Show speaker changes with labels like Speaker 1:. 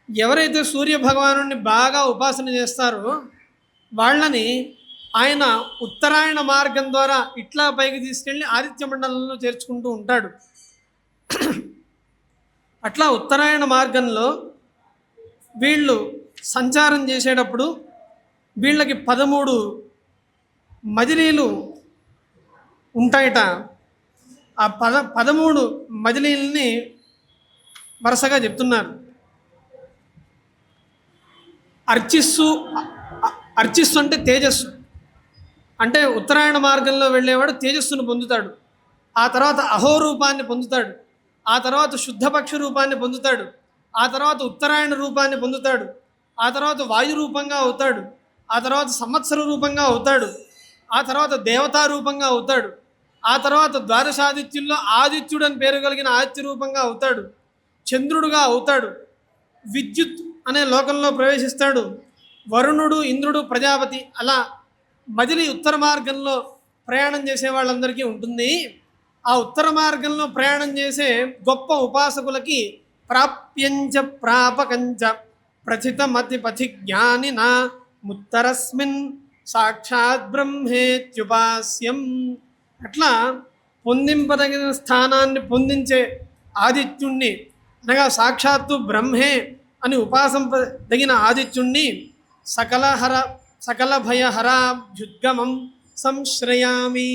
Speaker 1: ఎవరైతే సూర్య భగవాను బాగా ఉపాసన చేస్తారో వాళ్ళని ఆయన ఉత్తరాయణ మార్గం ద్వారా ఇట్లా పైకి తీసుకెళ్ళి ఆదిత్య మండలంలో చేర్చుకుంటూ ఉంటాడు. అట్లా ఉత్తరాయణ మార్గంలో వీళ్ళు సంచారం చేసేటప్పుడు వీళ్ళకి 13 మజిలీలు ఉంటాయట. ఆ 13 మజిలీలని వరుసగా చెప్తున్నారు. అర్చిస్సు అంటే తేజస్సు, అంటే ఉత్తరాయణ మార్గంలో వెళ్ళేవాడు తేజస్సును పొందుతాడు. ఆ తర్వాత అహోరూపాన్ని పొందుతాడు. ఆ తర్వాత శుద్ధపక్ష రూపాన్ని పొందుతాడు. ఆ తర్వాత ఉత్తరాయణ రూపాన్ని పొందుతాడు. ఆ తర్వాత వాయు రూపంగా అవుతాడు. ఆ తర్వాత సంవత్సర రూపంగా అవుతాడు. ఆ తర్వాత దేవతా రూపంగా అవుతాడు. ఆ తర్వాత ద్వాదశాదిత్యుల్లో ఆదిత్యుడు అని పేరు కలిగిన ఆదిత్య రూపంగా అవుతాడు. చంద్రుడుగా అవుతాడు. విద్యుత్ అనే లోకంలో ప్రవేశిస్తాడు. వరుణుడు, ఇంద్రుడు, ప్రజాపతి, అలా మజిలి ఉత్తర మార్గంలో ప్రయాణం చేసే వాళ్ళందరికీ ఉంటుంది. ఆ ఉత్తర మార్గంలో ప్రయాణం చేసే గొప్ప ఉపాసకులకి ప్రాప్యంచ ప్రాపకంచ ప్రథితమతి పథి జ్ఞానిన ముత్తరస్మిన్ సాక్షాత్ బ్రహ్మేత్యుపాస్యం. అట్లా పొందింపదగిన స్థానాన్ని పొందించే ఆదిత్యుణ్ణి, అనగా సాక్షాత్తు బ్రహ్మే అని ఉపాసింపదగిన ఆదిత్యుణ్ణి సకల భయహరాభ్యుద్గమం సంశ్రయామి.